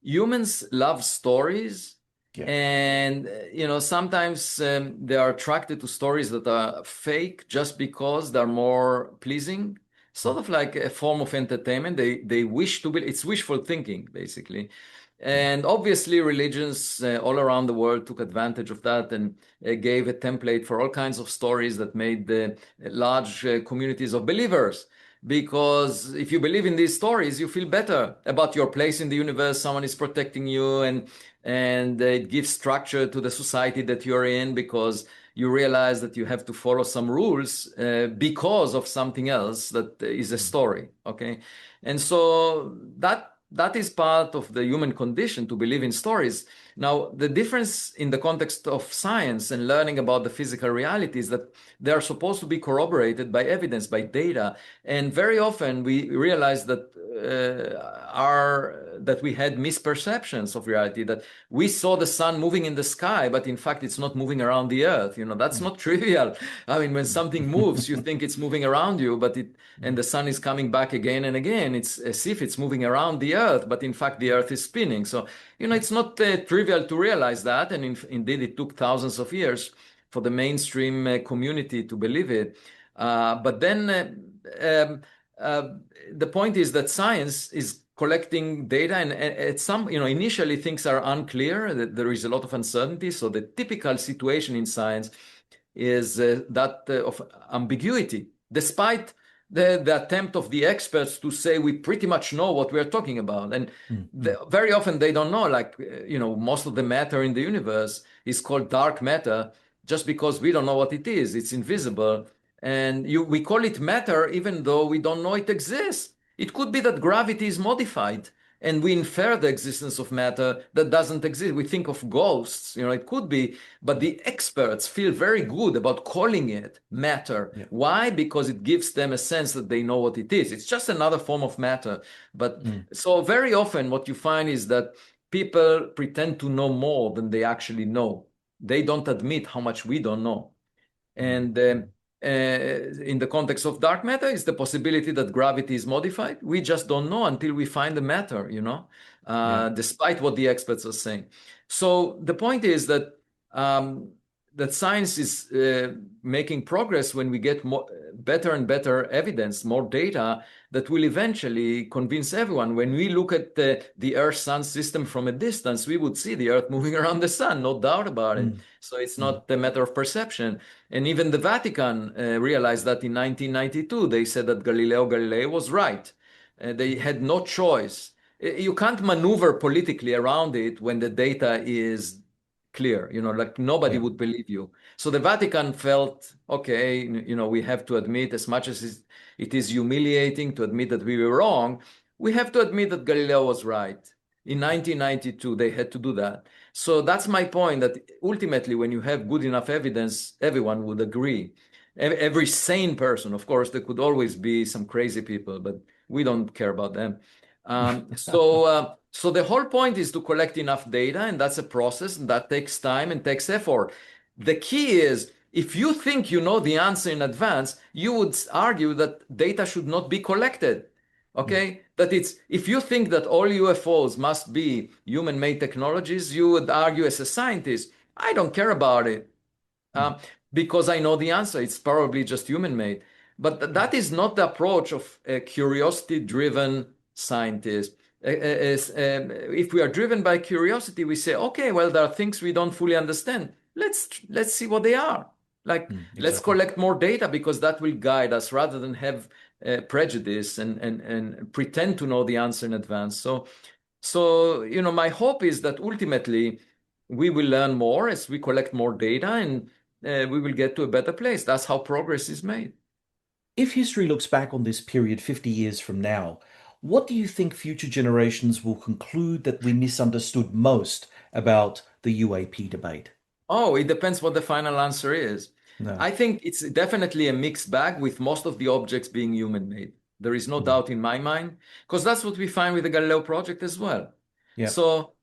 humans love stories, Yeah. and sometimes they are attracted to stories that are fake just because they're more pleasing, sort of like a form of entertainment. They wish to be. It's wishful thinking, basically. And obviously, religions all around the world took advantage of that and gave a template for all kinds of stories that made large communities of believers. Because if you believe in these stories, you feel better about your place in the universe. Someone is protecting you, and it gives structure to the society that you're in because you realize that you have to follow some rules because of something else that is a story. Okay, and so that is part of the human condition to believe in stories. Now, the difference in the context of science and learning about the physical reality is that they are supposed to be corroborated by evidence, by data. And very often we realize that that we had misperceptions of reality, that we saw the sun moving in the sky, but in fact it's not moving around the earth. That's not trivial. I mean, when something moves, you think it's moving around you, and the sun is coming back again and again. It's as if it's moving around the earth, but in fact the earth is spinning. So, it's not trivial to realize that. And indeed, it took thousands of years for the mainstream community to believe it. But then the point is that science is collecting data, and at some, initially things are unclear. There is a lot of uncertainty. So the typical situation in science is that of ambiguity, despite the attempt of the experts to say we pretty much know what we are talking about. And very often they don't know, like, most of the matter in the universe is called dark matter just because we don't know what it is. It's invisible. And we call it matter even though we don't know it exists. It could be that gravity is modified and we infer the existence of matter that doesn't exist. We think of ghosts, it could be, but the experts feel very good about calling it matter. Yeah. Why? Because it gives them a sense that they know what it is. It's just another form of matter. But so very often what you find is that people pretend to know more than they actually know. They don't admit how much we don't know. And in the context of dark matter, is the possibility that gravity is modified. We just don't know until we find the matter, despite what the experts are saying. So the point is that that science is making progress when we get better and better evidence, more data that will eventually convince everyone. When we look at the Earth-Sun system from a distance, we would see the Earth moving around the sun, no doubt about it. So it's not a matter of perception. And even the Vatican realized that in 1992. They said that Galileo Galilei was right. They had no choice. You can't maneuver politically around it when the data is clear, like nobody would believe you. So the Vatican felt, okay, we have to admit, as much as it is humiliating to admit that we were wrong, we have to admit that Galileo was right. In 1992, they had to do that. So that's my point, that ultimately, when you have good enough evidence, everyone would agree. Every sane person, of course, there could always be some crazy people, but We don't care about them. So the whole point is to collect enough data, and that's a process, and that takes time and takes effort. The key is, if you think you know the answer in advance, you would argue that data should not be collected. Okay? That it's, if you think that all UFOs must be human-made technologies, you would argue as a scientist, I don't care about it, because I know the answer. It's probably just human-made. But that is not the approach of a curiosity-driven scientist. If we are driven by curiosity, we say, okay, well, there are things we don't fully understand. Let's see what they are. Like, let's Exactly. collect more data, because that will guide us rather than have prejudice and pretend to know the answer in advance. So, my hope is that ultimately we will learn more as we collect more data, and we will get to a better place. That's how progress is made. If history looks back on this period 50 years from now, what do you think future generations will conclude that we misunderstood most about the UAP debate? Oh, it depends what the final answer is. No. I think it's definitely a mixed bag, with most of the objects being human-made. There is no Mm. doubt in my mind, because that's what we find with the Galileo Project as well. Yeah. So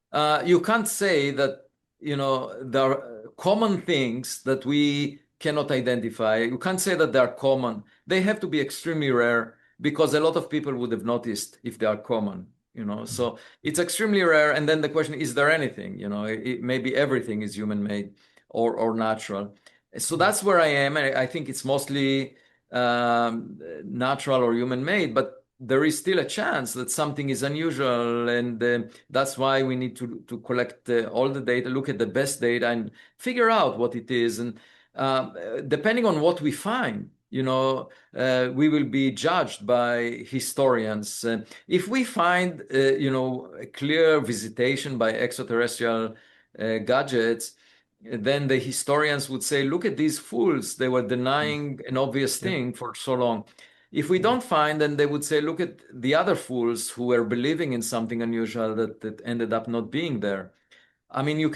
you can't say that, there are common things that we cannot identify. You can't say that they are common. They have to be extremely rare, because a lot of people would have noticed if they are common. Mm. So it's extremely rare. And then the question, is there anything? Maybe everything is human made or natural. So Mm. that's where I am. I think it's mostly natural or human made, but there is still a chance that something is unusual. And that's why we need to collect all the data, look at the best data, and figure out what it is. And depending on what we find, we will be judged by historians. If we find, a clear visitation by extraterrestrial gadgets, then the historians would say, look at these fools. They were Mm. denying an obvious Yeah. thing for so long. If we Mm. don't find, then they would say, look at the other fools who were believing in something unusual that ended up not being there. I mean, you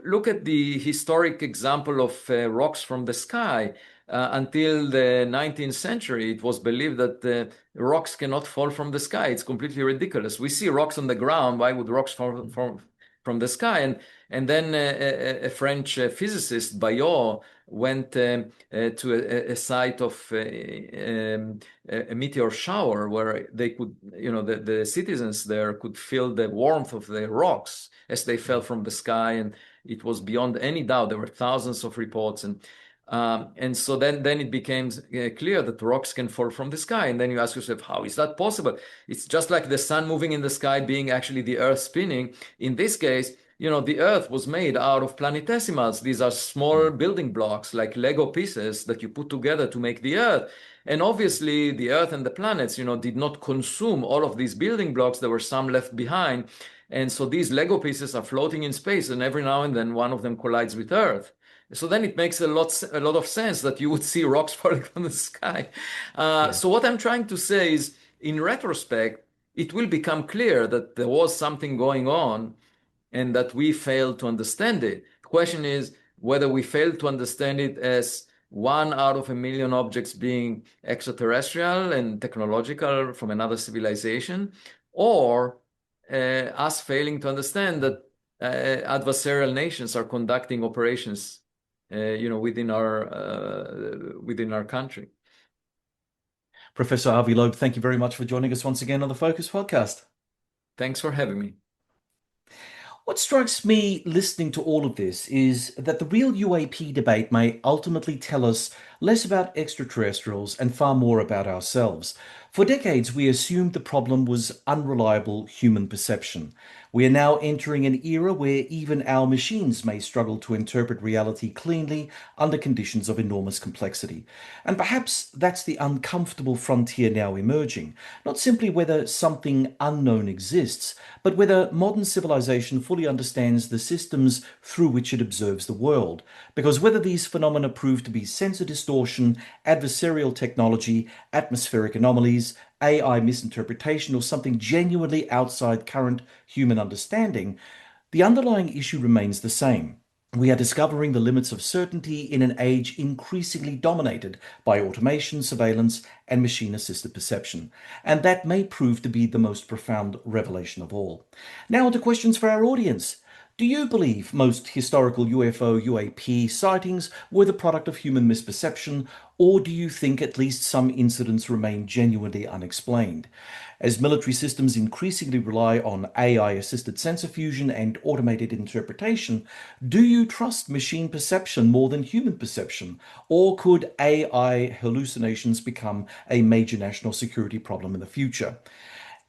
look at the historic example of rocks from the sky. Until the 19th century, it was believed that rocks cannot fall from the sky. It's completely ridiculous. We see rocks on the ground. Why would rocks fall Mm. from the sky? And then a French physicist, Bayot, went to a site of a meteor shower, where they could, the citizens there could feel the warmth of the rocks as they fell from the sky, and it was beyond any doubt. There were thousands of reports, and so then it became clear that rocks can fall from the sky. And then you ask yourself, how is that possible? It's just like the sun moving in the sky being actually the Earth spinning. In this case, the Earth was made out of planetesimals. These are small Mm. building blocks, like Lego pieces that you put together to make the Earth. And obviously, the Earth and the planets, did not consume all of these building blocks. There were some left behind. And so these Lego pieces are floating in space, and every now and then one of them collides with Earth. So then it makes a lot of sense that you would see rocks falling from the sky. Yeah. So what I'm trying to say is, in retrospect, it will become clear that there was something going on, and that we failed to understand it. The question is whether we failed to understand it as one out of a million objects being extraterrestrial and technological from another civilization, or us failing to understand that adversarial nations are conducting operations, within our country. Professor Avi Loeb, thank you very much for joining us once again on the Focus podcast. Thanks for having me. What strikes me listening to all of this is that the real UAP debate may ultimately tell us less about extraterrestrials and far more about ourselves. For decades, we assumed the problem was unreliable human perception. We are now entering an era where even our machines may struggle to interpret reality cleanly under conditions of enormous complexity. And perhaps that's the uncomfortable frontier now emerging. Not simply whether something unknown exists, but whether modern civilization fully understands the systems through which it observes the world. Because whether these phenomena prove to be sensor distortion, adversarial technology, atmospheric anomalies, AI misinterpretation, or something genuinely outside current human understanding, the underlying issue remains the same. We are discovering the limits of certainty in an age increasingly dominated by automation, surveillance, and machine-assisted perception. And that may prove to be the most profound revelation of all. Now on to questions for our audience. Do you believe most historical UFO UAP sightings were the product of human misperception, or do you think at least some incidents remain genuinely unexplained? As military systems increasingly rely on AI-assisted sensor fusion and automated interpretation, do you trust machine perception more than human perception? Or could AI hallucinations become a major national security problem in the future?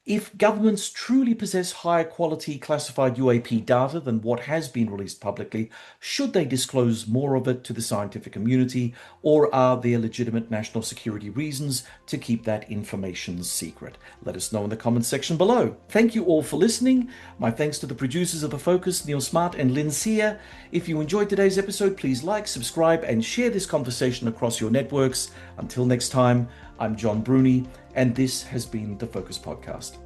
If governments truly possess higher quality classified UAP data than what has been released publicly, should they disclose more of it to the scientific community, or are there legitimate national security reasons to keep that information secret? Let us know in the comments section below. Thank you all for listening. My thanks to the producers of The Focus, Neil Smart and Lynn Sear. If you enjoyed today's episode, please like, subscribe, and share this conversation across your networks. Until next time, I'm John Bruni, and this has been The Focus Podcast.